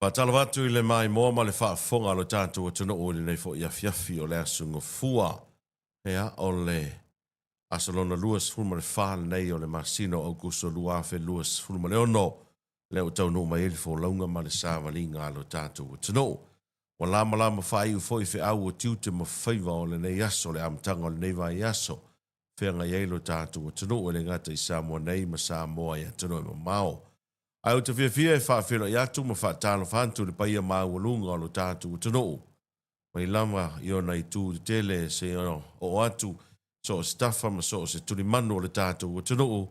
Whātalawatu I le mai moa ma le whaafonga lo tātou atuna o le nei fo ia fiafi o le asunga fua. Hea o le asalona luas fulma le whaal nei o le masino Aokuso luafe luas fulma le ono. Leo tau no mai ele fo launga ma le sāwalinga lo tātou atuna. Wa lama lama whai u fo I fe au o tiute ma whaiva o le nei aso le amtanga o le nei vai aso. Whianga iei lo tātou atuna o le ngata I Samoa nei ma Samoa I atuna ma mao. Ai te fia e whaafira I atu ma whaatalo whantu le paia māualunga o lo tātu utano. Mai lama I ona I tū te tele se o atu so o staffa ma so o se tuli manu o le tātu utano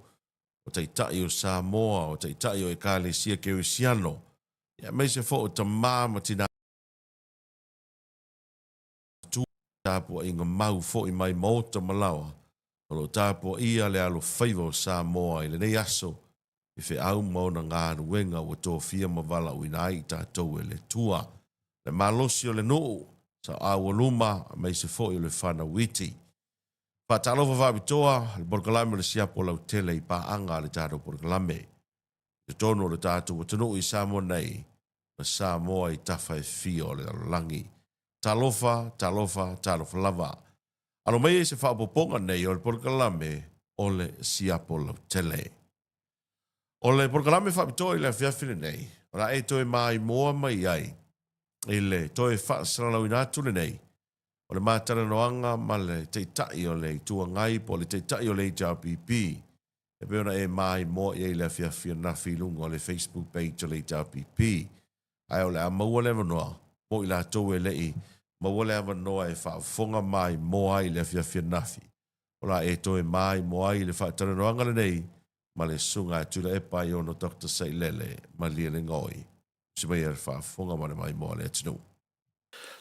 o te itai o Samoa o te itai o e kāle sia keu siano. Ia mai se fo o ta māma tina tū tāpua inga mau fo I mai mauta malawa o lo tāpua ia le alo whaiva o Samoa I le nei aso I fe au mauna ngā ruenga o tō fia mawala o ina I tātou e le tua. Le malosi o le noo, sa au aluma, mai se fo I le whana witi. Whātalofa whabitoa, le porkalame le Siapo Lautele I pāanga le tātou porkalame. Le tono le tātou o tano I Samoa nei, ma Samoa I tawhai fia o le langi. Talofa lava. Alo mai se whapoponga nei o le porkalame o le Siapo Lautele. O le porkalame whapitoa I le fiafine nei, o la e toi mai moa mai ai, I le toi whaasalau inatu le nei, o le mātara noanga ma le teitai o le tua ngai po le teitai o le HRPP, e peona e mai moa I le fiafine na filunga o le Facebook page o le HRPP, ai o le a maua le manoa, mo I la tau e lei, maua le manoa e whaafonga mai moa I le fiafine nafi, o la e toi mai moa I le whaatara noanga le nei, ma le sunga tula e pai ono Dr. Sailele ma lia le ngoi. Si mai er whaafonga ma le mai moa le atinu.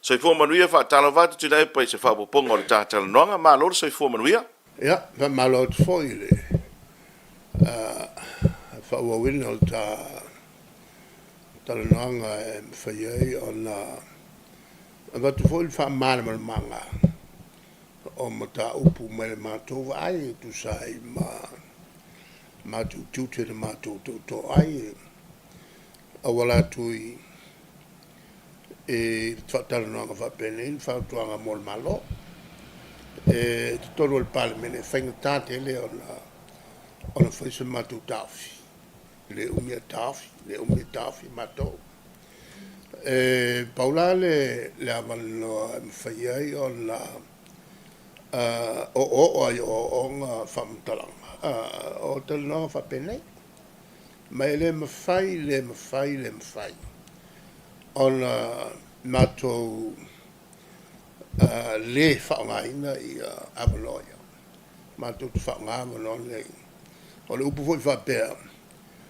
So I fua manuia whaatala watu tula e pai se whaapoponga o le tātala noanga, ma lor so I fua manuia? Ia, ma lor foi le. Whaawawina o tātala noanga e mwhaiei o na watu foi wha mana manga o ma tā upu mai le mātou ai tu sai mātou tūte le mātou tō ai awala tui e whaatala noanga whapene whaatuanga mol malo e toro le palemene whainga tāte le ona whaisa mātou tāwhi le umia tāwhi mātou e paula le amanoa mwhaiai ona o ai o ngā whamtalanga o te noa whapene. Mai le mawhai. Ona mātou le whaongaina I Avaloia. Mātou te whaongama no nei. O le upu foi whapea.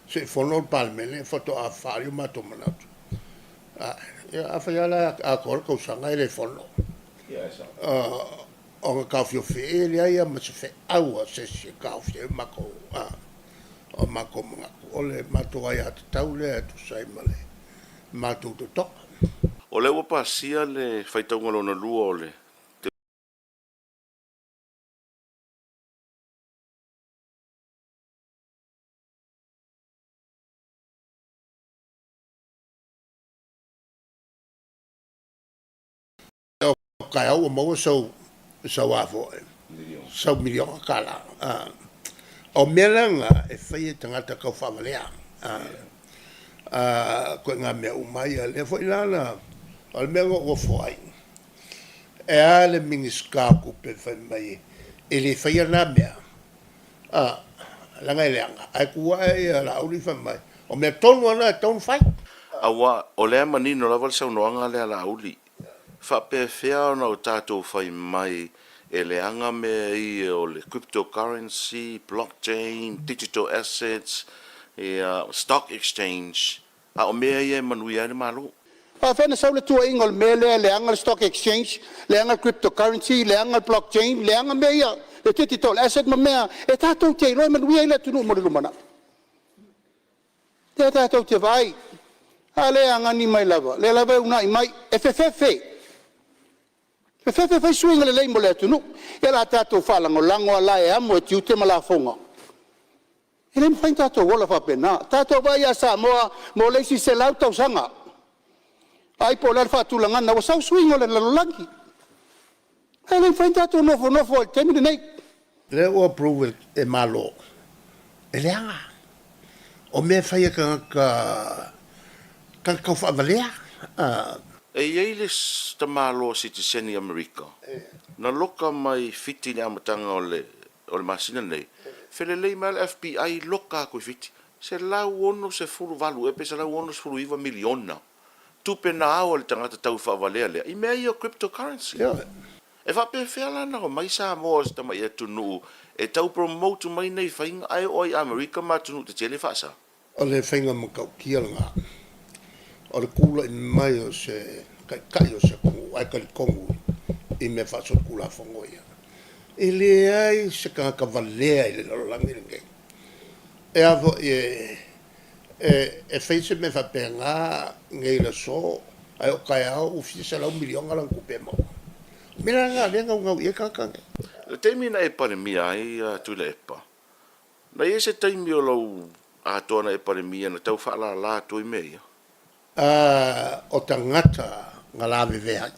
Se whono o palemene, whato a whārio mātou manatu. A whaiala a kora kausanga I le whono. O nga kawhio whee le aia ma se whe aua se kawhio mako o mako mangaku. O le mato ai atu tau le atu sai ma le mato to toka. O le ua pasia le whaitaunga lona lua o le O kai au o maua sau afo e. Sau miliona kala. O melanga e whai e tangata kau whamalea. Koe ngā mea umai a le fo ilana. O le mea ngō whai. E a le mingi skaku pe whai mai. E le whai ana mea. Langa e leanga. Ai kua e a la auri whai mai. O mea tonu ana e tonu whai. Awa, o lea manino lawal sau noanga lea la auli. Whape whea ona o tātou whai mai e leanga mea I o le cryptocurrency, blockchain, digital assets, stock exchange. A o mea I e manui ane malo. Whena sau le tua ingo le mea leanga le stock exchange, leanga cryptocurrency, leanga blockchain, leanga mea ia e digital asset ma mea e tātou te roi manui ai le tunu mo le lumana. Te tātou te vai. A leanga ni mai lava. Le lava una I mai e whewhewhe. Whewhewhe whai suinga le lei mo le atunu. E la tātou whalango lango ala e amo e tiute ma la whonga. E le mwhain tātou wola whapena. Tātou vai a Samoa mo leisi se lau tau sanga. Ai po lar fatulangana wa sau swing o le lalolangi. Ai le fai tatu nofo al temi nei. Le o approval e malo. E le anga. O me fai ka kau whaavalea. E iei le stamalo citizeni Amerika. Na loka mai fiti ni amatanga o le masina nei. Fele lei mai le FBI loka koe fiti. Se lau ono se fulu valu, e pe se lau ono se fulu iwa miliona. Tupe na au le tangata tau whaavalea lea. I mea i o cryptocurrency. E whape whea lana o mai Samoa se tama i atunu. E tau promote mai nei whainga ai oi Amerika ma tunu te tele whaasa. O le whainga makau kia nga. O le kula i mai o se kai o se kongu, ai kari kongu i me whaasot kula whangoia. I le ai se ka valea i le lalangi ringe. E avo e feise me whape ngā ngei la so, ai o kai au ufi se lau milionga lang kupe mau. Mira ngā lenga ngau i e kakange. Le teimi na e panemia ai tu le epa. Na i se teimi o lau a toa na e panemia na tau whaala la tu i mea. O tangata ngā lawe veai.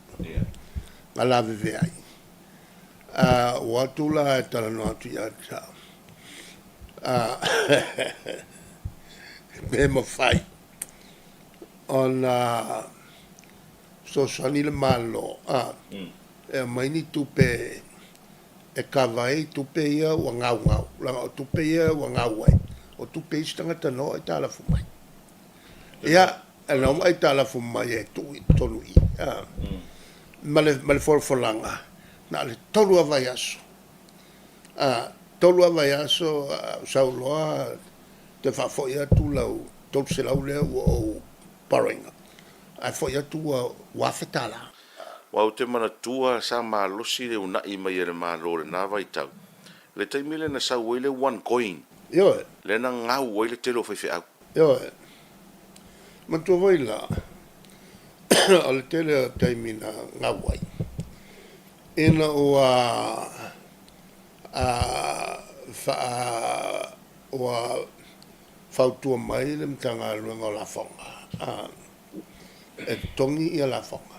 Ngā lawe veai. O atula e tala no atu i ata. Me mo fai. Ona so sani le malo. E maini tupe e kawai tupe ia ua ngau. Langa o tupe ia ua ngau ai. O tupe isi tangata no e tala fumai. Ia, e nau mai tala fumai e tolu i. Male forfolanga. Na le tolu avai aso. Tolu avai aso sauloa te whafoi atu lau tolu se lau lea ua o paringa. Ai foi atu ua whetala. Wau te mana tua sa maa losi le una i mai ere maa lore na vai tau. Le taimi le na sa wele one coin. Yo. Le na ngau wele te lo whaiwhi au. Yo. Mantua vai la. O le tele taimi na ngau ai. Ina ua whautua mai le mtanga luenga o la whonga. E tongi i a la whonga.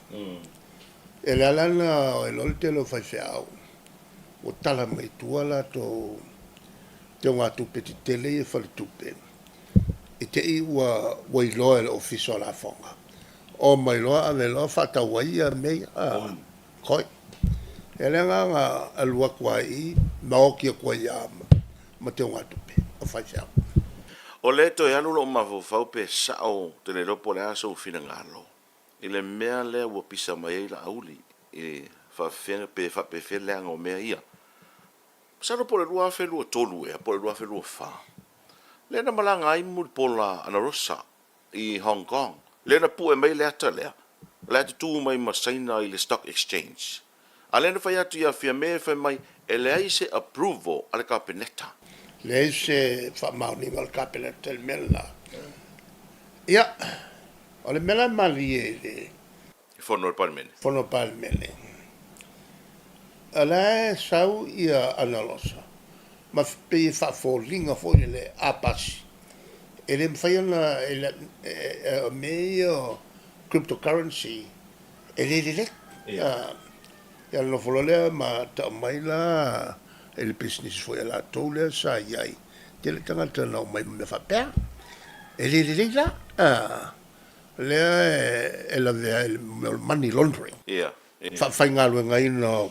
E le alana o e lol te lo fai au. O tala mai tua la to te ngā tupe te tele e whali tupe. E te i ua iloa e le ofisa o la whonga. O mai loa a me loa whata wai a mei a koi. E le ngā alua kua i maoki a kua i a ma te ngā tupe o fai au. O le to e anu lo mawhau pe sao te le ropo le aso fina ngalo. I le mea lea ua pisa mai la auli i whawhenga pe whape leanga o mea ia. Saro po le lua whelua tolu e, po le lua whelua wha. Le na malanga ai muli pola ana rosa i Hong Kong. Le na pu e mai lea ta lea. Le atu tu mai masaina i le stock exchange. A le na whai atu ia fia mea whai mai e le ai se approval ale ka peneta. Le ai se whamauni mal ka peneta le mela. Ia. O le mela mali e le. Fono palmene. Fono palmene. Ala sau ia analosa. Ma pe fa linga fo le apasi. E le mfai na e meio cryptocurrency. E le. Ya no folole ma ta mai la el business foi la tole sa iai. Te le tangata no mai me fa pe. E le la. Le la el money laundering. Yeah. Fa ngalo ngai no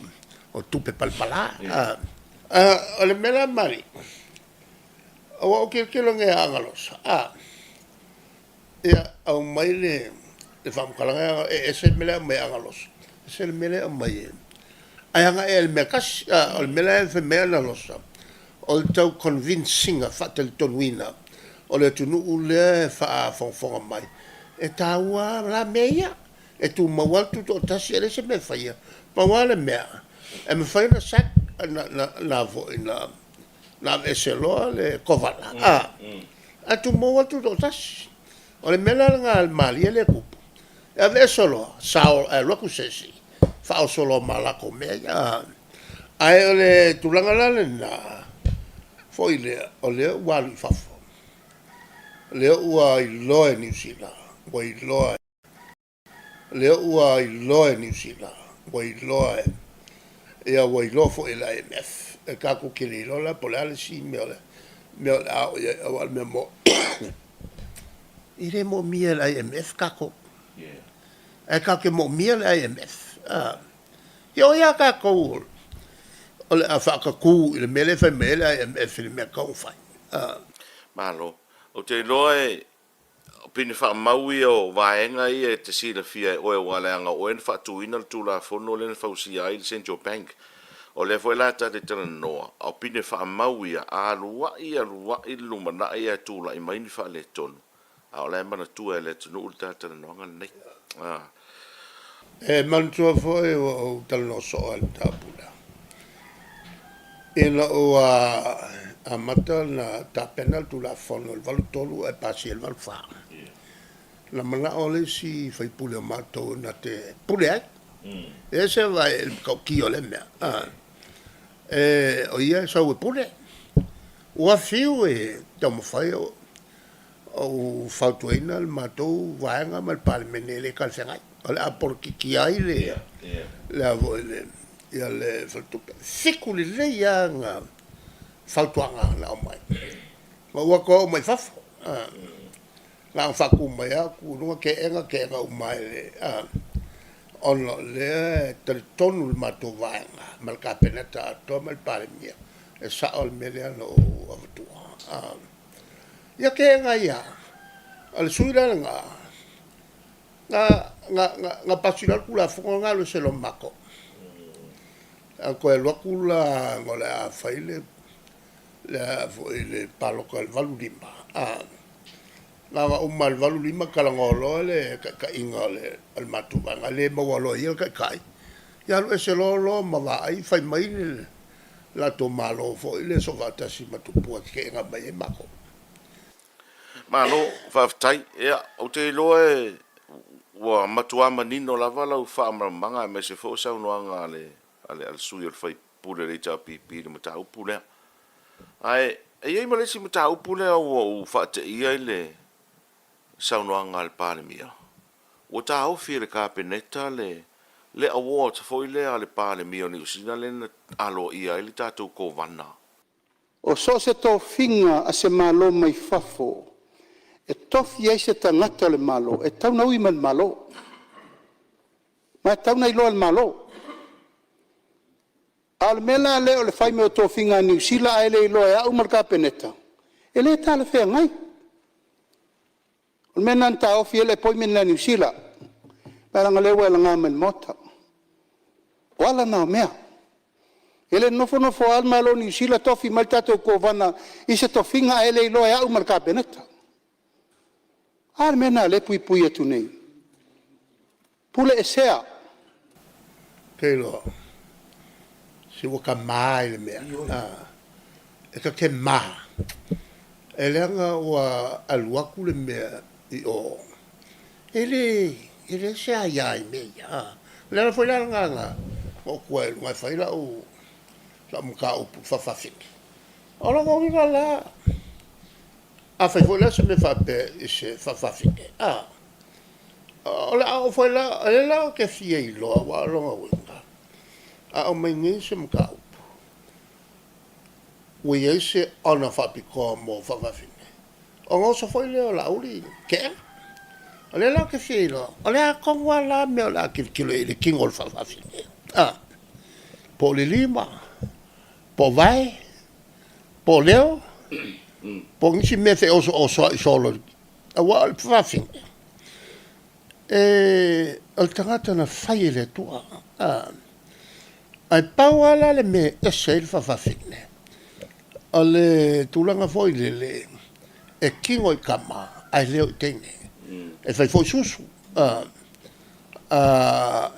o tupe palpala. O le mela mari. O ke lo nge angalos. Ya au mai le fam kala e se mela mai angalos. Se mela mai. Ai anga el mekas o mela fe mela losa. O tau convincing fa tel tonwina. O le tunu ule fa fon mai. E taua la meia e tu mawal tu to tasi ele se me faia mawal mea e me faia na sak na vo na eselo le kovala a tu mawal tu to tasi o le mela nga al mali ele kup e ave solo sao e loku sesi fa solo mala ko mea ai ole tu langa la na foi le ole wali fafo le ua i loe New Zealand. Wai loa le ua I loa New Zealand wa I loa ia wa I loa fo I la IMF e kako ke le lola po le ale si me ole au ia wal me mo I le mo mia la IMF kako e kako mo mia la IMF ia ia kako ole a whakaku I le mele whai mele IMF le mea kau whai Malo. O te loe, o pini wha maui o vaenga I te sila fia oe waleanga o en wha tuina tu la fono le wha usi ai Central Bank. O le foi lata te tera noa. O pini wha maui a alua I lumana I tu la I maini wha le tonu. A o le mana tua e le tonu ulta tera noa nei. E mantua foi o talano so al tapula. Ina o a mata na tapena tu la fono il valutolu e passi il valfa. La mana ole si fai pule o mato na te pule ai. E se va il cocchio le mea. O ia sa ue pule. Ua fiu e tamo fai o fautuina il mato vaenga mal palmene le calfengai. Ole a porki ki ai le avo ia le faltupe. Fiku le ia nga fautuanga na o mai. Ma ua ko o mai fafo. La faku mai aku nunga ke enga o mai le. Ono le tonu il mato vaenga. Mal kapeneta to mal palmia. E sa ol mele ano o avatua. Ia ke enga ia. Al suira nga pasiral kula fonga nga lo se lo mako. Ko e kula ngole a faile le palo ko el valulima. Nga umal valulima kala ngolo le ka inga le al matuba nga le mawalo ia ka kai. Ya lo se lo ma ai fai mai la to malo fo ile so vata si matupu ke nga mai mako. Malo, whaftai, ea, o te loe, wa matua manino lava lau whaamramanga me se fo sau noanga ale al sui al whai pule rei tā pipi le mata upu lea. Ai, ei malesi mata upu lea o whaate ia le sau noanga al pālemia. O tā au fia le kāpeneta le award fo i lea le pālemia o ni usina le alo ia le tātou ko vana. O so se tō whinga a se malo mai fafo. E tofi ai se tangata le malo, e tau nau ima le malo. Ma tau nei loa le malo. Al mela leo le whaime o tō whinga New Zealand e le loa e au marka peneta. E le tā le whea ngai. O mena nta ofi ele poi mena New Zealand. Paranga lewa e la ngā men mota. Wala nao mea. Ele nofo al malo New Zealand tofi mal tato ko vana i se tō whinga e le loa e au marka peneta. Ar mena le pui atu nei. Pule e sea. Kei loa. Si waka mai le mea. E ka ke maa. E leanga ua aluaku le mea I o. Ele sea iai mea. Lera foi la nganga. O kua e lungai whaila o. La muka upu whawhawhiki. Ola ngawinga la. A fai foi la se me fape I se whawhawhike. Ola au foi la. Ele la o ke fia I loa wa longa winga. A o mai ngi se muka upu. Ui e se ona whapikoa mo whawhawhike. O ngoso foi leo la uli. Ke? O le la o ke fia I loa. O le a kongwa la mea la kilo I le kingol whawhawhike. Po le lima. Po vai. Po leo. Po ngisi me fe o solo. A wa al whawhawhike. Al tangata na whai le tua. Ai pau ala le me e se il whawhawhike. Ale tulanga foi le e kingo I kama ai leo I tene. E fai foi susu.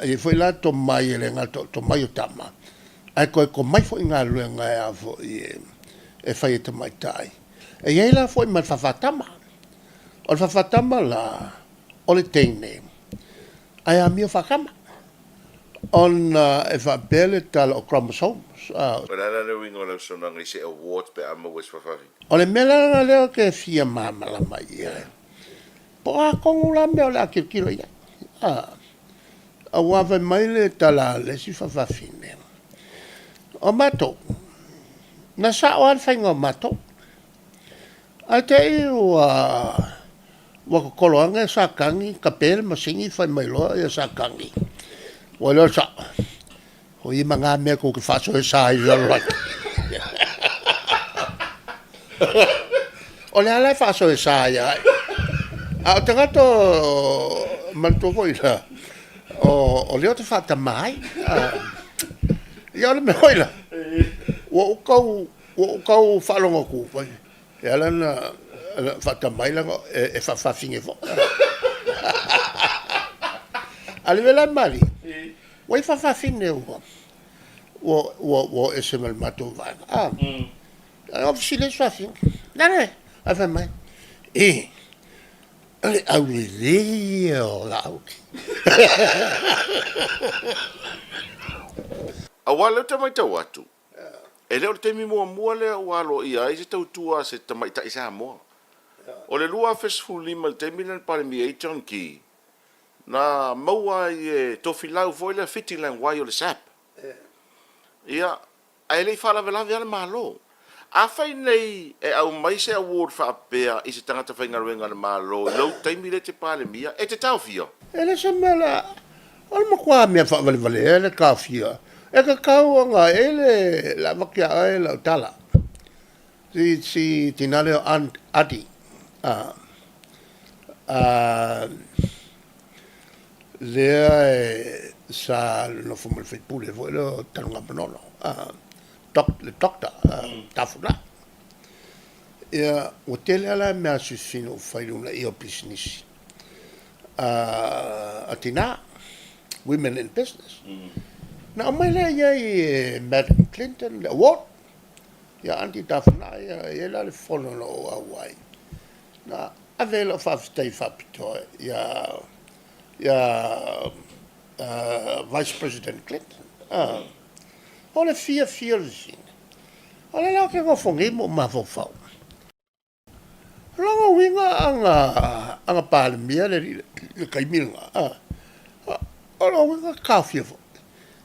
E foi la to mai ele nga to mai o tama. Ai ko mai foi nga luenga e a foi e fai te mai tai. E ei la foi mal fafatama. O fafatama la o le tene. Ai a mio fakama. On e fa bele tal o chromosomes. Pero ala le wingo la sona ngi se award pe ama wes fafafi. O le mela na leo ke fia mama la mai. Po a kongu la mea o la kirkiro ia. a wawe mai le tala le si whawhawhine. O mato, na sa o whainga mato, a te i waka koloanga sa kangi, ka pēle masingi whai mai loa i sa kangi. Wa leo sa, ho i mga mea ko ki whaso e sa i zalai. O le alai whaso e sa i ai. A o te gato mantovo i la, o leo te whata mai, ia le me hoila. Wa ukau whalonga ku, ia lana whata mai langa e whawhawhinge fo. Ali vela mali, wai whawhawhine ua, wa e se mal mato vana. Obviously le swafing, nane, a wha mai. Au le leo la auki. A wale te mai tau atu. E leo te mi mua le walo i ai se tau tua se te mai ta isa moa. O le lua festival lima te milan pare mi e John ki. Na maua i e tofi lau foi le fiti lang wai o le sap. Ia, a ele i whala velavi ale malo. A fai nei e au mai se award fa apea i se tangata whainga ruenga le malo. Lau taimi le te pale mia e te tau fia. Ele se mela, ala makua mea wha vale ele ka fia. E ka kauanga ele la makia ai la tala. Si tinale o ati. Lea e sa no fumo le pule vo lo tanunga manolo. Le doctor tafuna. Ia o tele ala mea susino whairuna i o business. Atina, women in business. Na o mai lea i Madam Clinton, le award. Ia anti tafuna, ia la le whono no o awai. Na avela whawhitai whapitoa, ia Vice President Clinton. O le fia le sine. O le lau ke ngofongi mo mawhawhau. Longa winga anga pālemia le kaimilanga. O longa winga kawhia fo.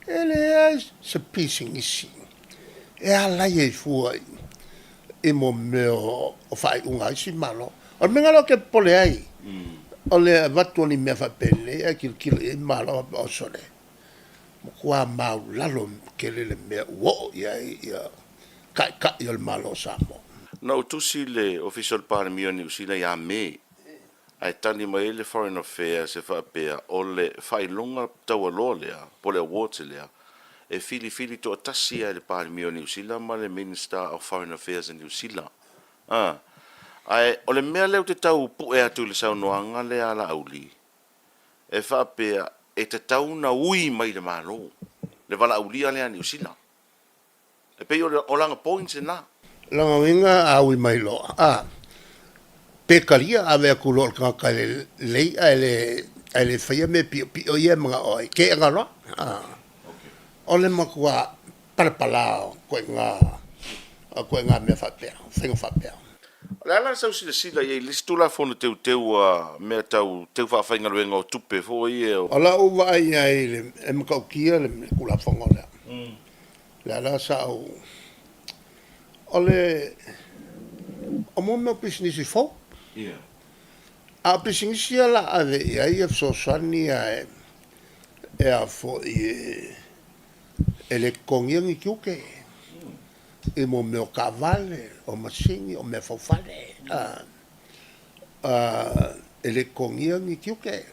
E le ai se pising isi. E alai e fuai. E mo meo o whai unga isi malo. O menga lo ke pole ai. O le watuani mea whapele. E kil e malo o sole. Kua mau lalo ke le mea uo ia kai o le malo Samoa. Na utusi le official parliament ni usila ya me. Ai tani mai le foreign affairs e whapea o le whailunga taua lolea, po le awards lea. E fili to atasi ai le parliament ni usila ma le minister of foreign affairs ni usila. Ai o le mea leo te tau pu e atu le saunoanga le ala auli. E whapea e te tau na ui mai le malo. Le wala aulia lea ni usila. E pei o langa points e na. Langa winga a ui mai loa. Pekaria a vea kulo kaka lei a ele whaia me pio ia mga oi. Ke anga loa. O le makua parapalao koe ngā mea whapea. Whenga whapea. La la sau sila ye listula fono teu me tau whainga ruenga o tupe fo i e o. Ala uwa ai ai le e makaukia le kula whango lea. La sau ole o mo me business fo. Yeah. A business la ave ai e so sani e a fo e ele kongiang i kiuke. E mo me o cavale, o masingi, o me fofale. Ele kongia ni kiuke.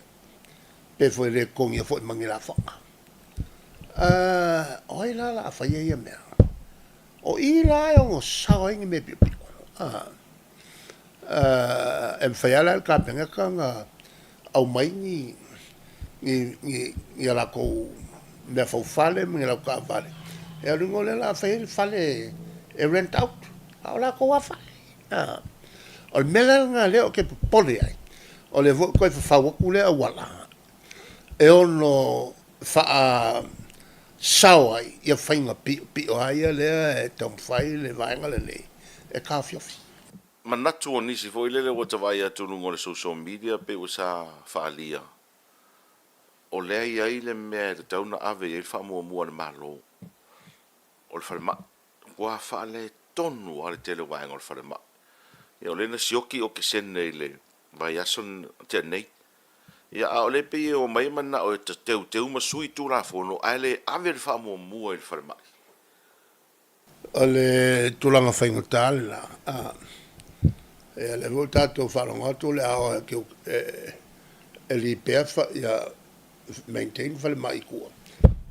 Pe foi ele kongia foi mangira fonga. Oi la faia ia mea. O i la o sao ingi me pipi. Em faia la ka penga kanga au mai ni ala ko me fofale, me la cavale. E a ringo le la fale e rent out. A la ko wa fale. O le mela nga leo ke pole ai. O le koe whawhawaku lea wala. E ono wha sao ai ia whainga pio ai lea e tam whai le vaenga le nei. E ka whiawhi. Manatu o nisi fo ilele o tawai atu lungo le social media pe o sa whaalia. o lea ia i le mea te tauna ave i wha mua mua na malo. O le whalema, kua wha le tonu a le tele waenga o le whalema. Ia o le na sioki o ke sene i le, vai ason te nei. Ia a o le pe o mai mana o te teu masui tu la fono, a le ave le wha mua mua i le whalema. O le tulanga whaingotale la, e le mo tātou wharonga tu le awa ki e li peafa ia maintain whale mai kua.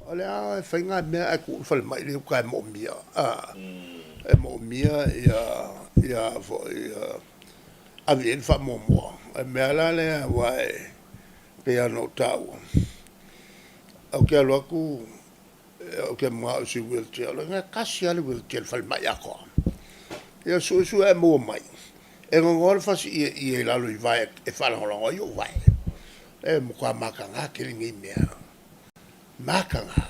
O le awa e whainga mea e kua whale mai le uka e mo mia. E mo mia ia avi en wha mo mua. E mea la le awa e pea no tāua. Au ke alo aku o ke mga o si wheelchair. O le ngā kasi ale wheelchair whale mai ako. Ia su e mua mai. E ngongore fasi i e lalo i vai e whanangolongo i o vai. E muka makanga ke ringi mea. Makanga.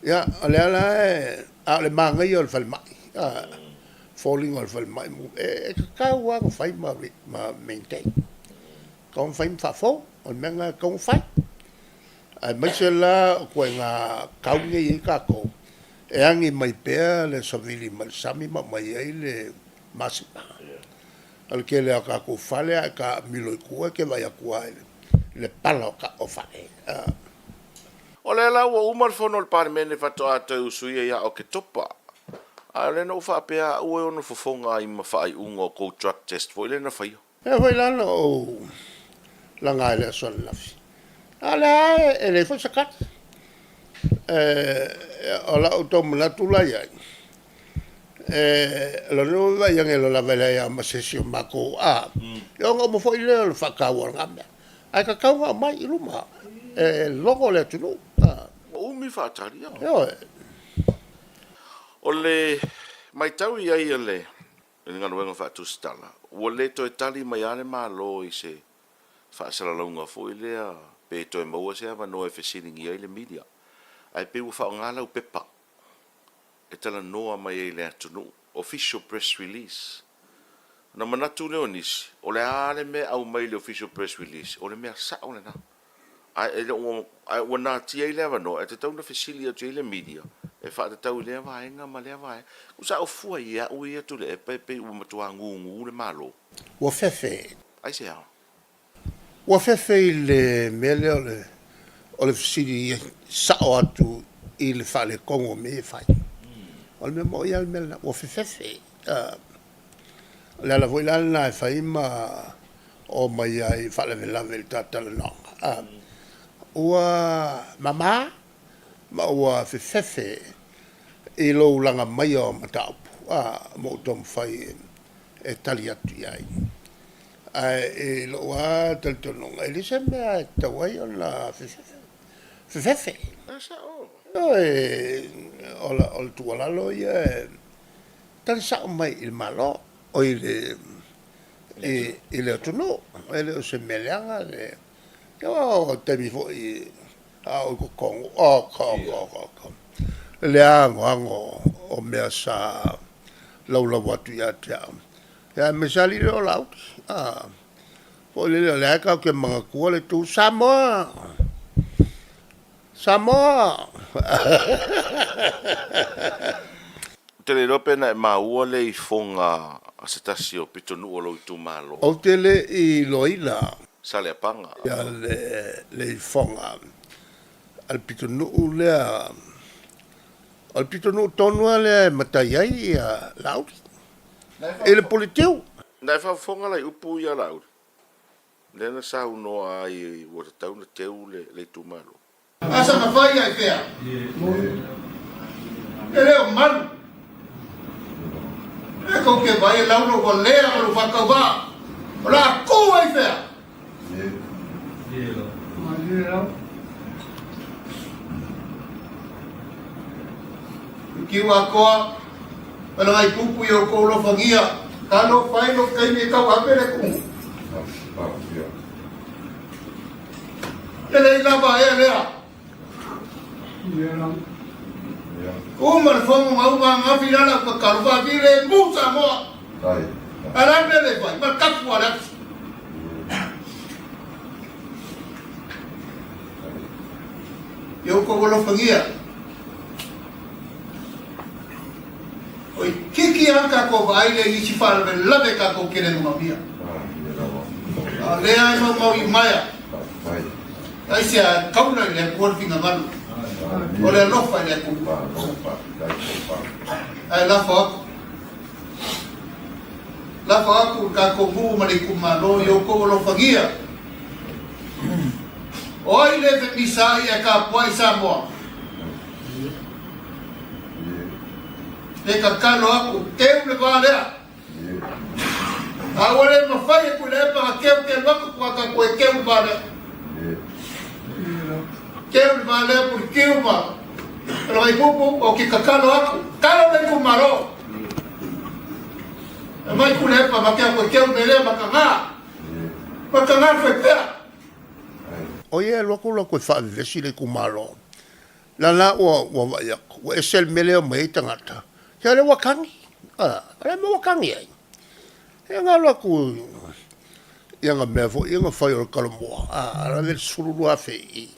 Ia, ale ala a le manga i o le whalimai. Falling o le whalimai. E kakau a ko whai ma maintain. Kau whai mwhafo, o le menga kau whai. Ai maise la koe ngā kaunge i kako. E angi mai pēr le savili ma le sami ma mai ei le masima. Al ke le ka ko fale ka milo ku ke vai ku ai le palo ka o fale o le la o umar fono le parmene fa to ata usui ya o ke topa a le no fa pe a o no fofonga i ma fa i ungo ko truck test foi le na fai e vai la no la ngai le son la fi ala e le fo sakat ala automna tu la ya lo no va yang lo la vela ya ma session mako yo ngo mo foi le fa ka wa ngam ai ka ka mai luma logo le tu o mi fa tari yo o le mai tau ia ia le nga no fa tu stala o le to tali mai ane ma lo i se fa sala longa foi le pe to mo se va no e fesiling ia le media ai pe u fa ngala u pepa e tala noa mai e le atunu, official press release. Na manatu leo nisi, o le ale me au mai le official press release, o le mea sao le na. Ai wana tia i lewa no, e te tau na fesilia tu i le media, e wha te tau lea vaenga ma lea vae. Usa o fua ia ui atu le e pepe u matua ngungu le malo. Wa fefe. Ai se hao. Wa fefe i le mele o le fesilia sao atu i le whale kongo me fai. Al me mo ia me o fefe la voi la na fa ima o mai ai fa le la velta tal no o mama ma o fefe e lo langa mai o mata mo tom fai e talia tu ai e lo a tal no ele se me ta wai on la fefe o tu ala lo ia tan sa mai il malo o il tu no ele se melanga le o te mi fo i o ko le ango o me sa lo watu ya ya me sali lo laut o le ka ke manga ku le tu Samoa. Tele rope na maua le I fonga a se tasi o pitonu o lo tu malo. O tele I loila. Sale apanga. Ya le fonga. Al pitonu lea. Al pitonu tonu le mataiai a laut. E le politiu. Nai fa fonga lai upu ia laut. Lena sa uno ai o te tau na teu le tu malo. Asa na fai ai fea. Ele o man. E ko ke vai la no ko lea ko fa ka va. Ora ko ai fea. Ki wa ko ala ai pupu yo ko lo fangia. Ka no fai no kai ni ka wa pere ku. Ele ina va ele. Umar fomo mau nga filala pa kalva vile musa mo. Ai. Ara bele vai, ma Gafua. Eu ko wala fangia. Oi, kiki anga ko vai le isi fala me lave ka ko kere no mia. Le ai mo i maya. Ai sia kauna le ko finga malu. Ole no fa le ko. Ai la fa. La fa ku ka ko bu ma le ku ma lo yo ko lo fangia. Oi le ve misai e ka poi Samoa. E ka kano aku keu le valea. Awale mafai ku le pa keu ke loko ku ka ku keu vale. Keu vale por keu ma. Pero ai pupu o ki ka kano aku kano le ku maro. Mai ku le pa ku keu le makanga. Makanga fe pea. Oye, loko fa vesi le ku maro. La o esel mele o mai tangata. Ya le wakangi. Le mo wakangi ai. E nga loko ia nga mevo, ia nga fai o kalamoa. La le sururu a fei.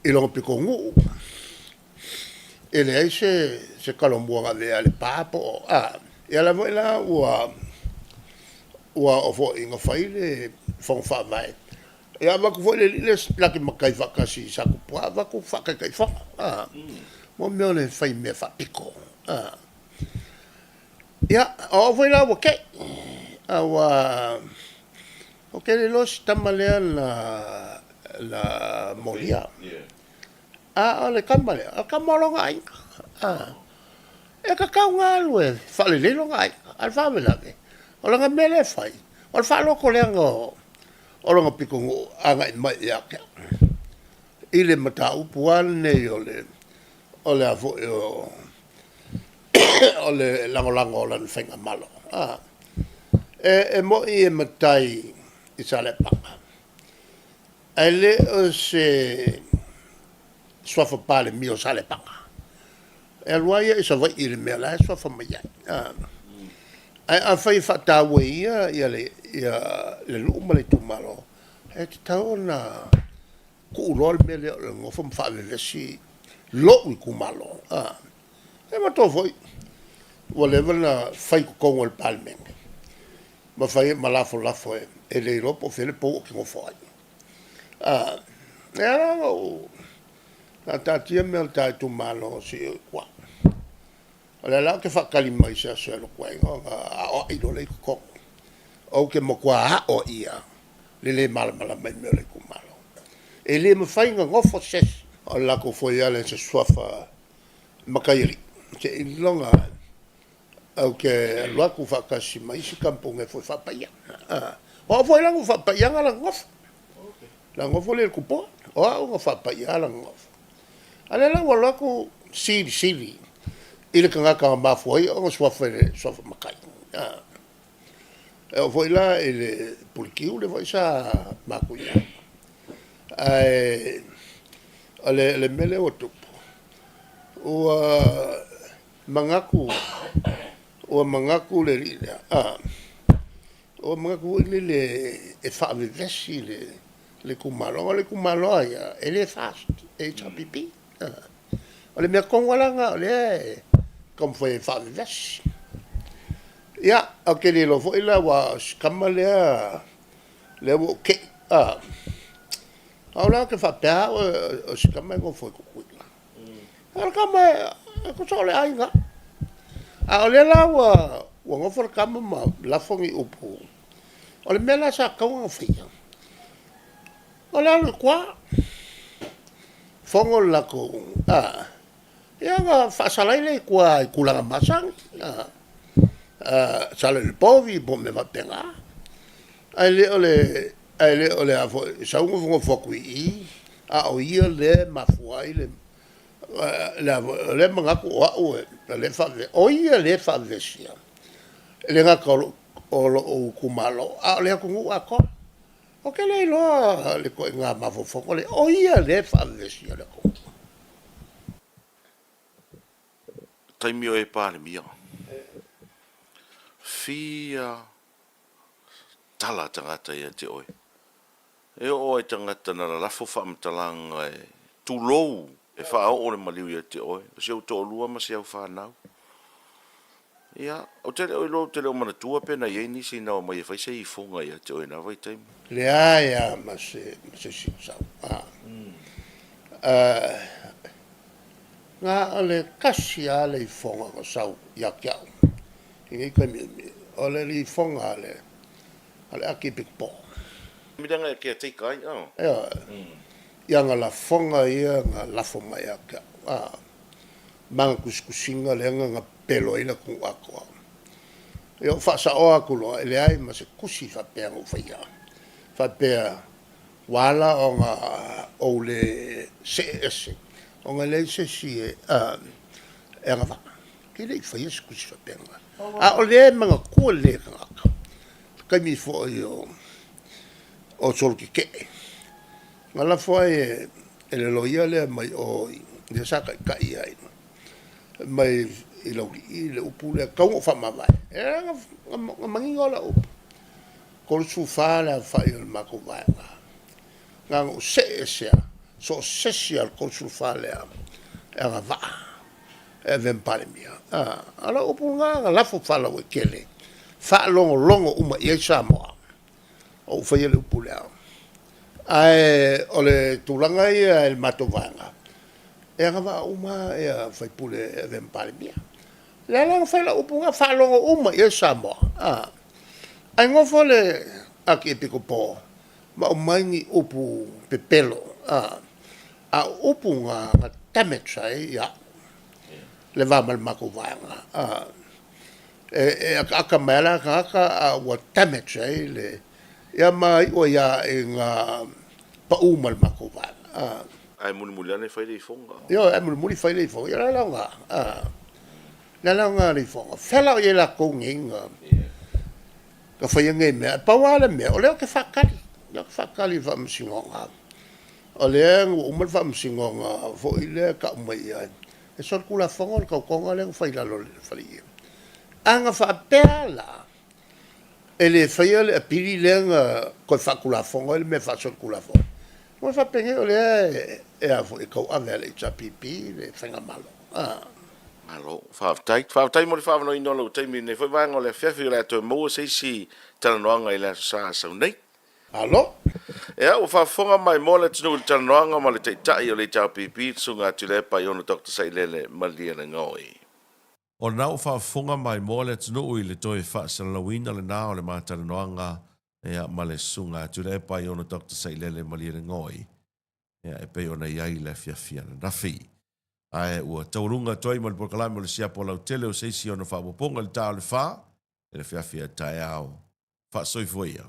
I longa piko ngu. E le ai se kalamoa nga lea le papo. Ia la mo ila ua o fo inga fai le fongfa mai. Ia waku fo le laki makai wakasi sa kupua, waku whakakai whaka. Mo meo le whai mea whapiko. Ia, o fo ila wa kei. O kei le losi tamalea la molia. O le kamalea, o kamalonga inga. E kakau ngā lue, whale lelonga inga, al whamelake. O langa mele whai, o le whaloko leanga o longa piko ngu anga i mai ake. I le mata upuan nei o le afo o le langolango o lan whenga malo. E mo i matai i sale panga. E le o se swafa pale mi o sale panga. E aluaia i sa vai i le mea la e swafa mai ai. A fai whatawe ia le luma le tumalo. E te tau na kuurol me le ngofo mwhawe vesi lo i kumalo. E mato foi. Wa lewa na fai kukongo le palmenga. Ma fai malafo e le ropo fele po ki ngofo ai. E ara o na tatia me al tai tumalo si kwa. Ole la ke whakali mai se aso alo koe a o i le kukongo. O ke mo kwa o ia. Le malamala mai me le kumalo. E le me whainga ngofo ses. O lako foi ale se swafa makairi. Ke ilonga au ke lako whakasi mai si kampunga foi whapaia. O foi lango whapaia la ngofo. La ngofo le kupo. O au whapaia la ngofo. Ale lango lako siri. Ile kanga ka mafoi o swafa makai. O foi lá ele pulkiu le foi sa makuia. Ale mele o tupu. O mangaku le ria. O mangaku le e fa vesi le kumalo ia ele fast e chapipi. Ole me kongolanga le como foi fa vesi. Ya, aquele lo foi lá wa skamalea le o ke Ahora que fa pea o skama go foi ku. Al kama ko sole ainga. Ole la wa go for kama ma la fongi upu. Ole mela sa ka ngo fia. Ole al kwa fongo la ko ya ga fa salai kwa kula masang. Sale il povi bon me va penga. Ele ole a sa un foku I a o ia le mafuai le manga ko o le fa o ia le fa vesia. Le nga ko o kumalo a le ko ngu ako. O ke le lo le ko nga mafofo le o ia le fa vesia le ko. Taimio e pāle mia. Fia tala tangata ia te oi. E o e tangata na la lafo whaamtalanga tulou e whaao o le maliu ia te oe. O se au tō lua ma se au whanau. Ia, o tele o ilo tele o mana tua pena iei nisi nao mai e whaise I fonga ia te oe na vai taimu. Le aia ma se sinsau. Ngā ale kasi ale I fonga ko sau ia kiau. Ingi kai mi. Ole li fonga ale aki pikpo. Midanga e kia teika ai, au. Ia ngā la fonga ia ngā lafo mai a kiau. Manga kuskusinga le ngā pelo ina kung ako. Ia whasa o aku loa, ele ai ma se kusi whapea ngu whaia. Whapea wala o ngā o le se ese. O ngā le se si e ngā whaka. Ki le I whaia se kusi whapea ngā. A o le mga kua le ngaka. Kai mi fo I o tolki ke. Ngā la fo e le loia le mai o le saka I kai ai. Mai I le upu le kaungo whamawai. E ngā mangingo la upu. Ko le sufa le whai o le mako vai ngā. Ngā ngō se e sea. So sesi al ko sufa le ngā waa. E vempare mia. Ala upu ngā lafo whala o kele. Wha longo uma I Samoa. O whai le upu le au. Ai o le tūlanga I le mato vai ngā. E ngā waa uma e whai pule e vempare mia. Le langa whai la upu ngā wha longo uma I Samoa. Ai ngofo le aki e piko pō. Ma o maingi upu pepelo. A upu ngā tametsai ia. Le vamal mako vanga. E aka mela kaka a ua tametsai le. Ia mai o ia e ngā paumal mako vanga. Ai muli ane whai le I fonga. Yo, e muli whai le I fonga. Ia la launga. La launga le fonga. Whela o ia la konginga. Ka whai ngai mea. Pawala mea. O leo ke whakari. Leo ke whakari whamsingonga. O lea ngu umal whamsingonga. Fo I lea ka umai ai. E sol kula whonga le kaukonga lea whai lalo le whali ia. Anga whapea la. E le whai le apiri lea nga koe whakula whonga le me whasol kula whonga. Mo whapenge o lea e a fo e kau ave le tapipi le whenga malo. Malo, whaatai mo le whaavano I nolo taimi ne whai vanga o le whiawhi o le ato e moa seisi talanoanga I le ato saa sau nei. Alo? Ea, o whaafonga mai mo le tunu le talanoanga ma le teitai o le tau pipi sunga atu le pa I ono Dr. Sailele malia na ngoi. O nau whaafonga mai mo le tunu I le toi whaasalawina le nao le maa talanoanga ea ma le sunga atu le pa I ono Dr. Sailele malia na ngoi. Ea, e pe ona iai le whiawhi ana nafi. Ai ua taurunga toi mo le porkalame o le Siapo Lautele o seisi ona whaapoponga le tau le wha, e le whiawhi a tae au. Wha soifuia.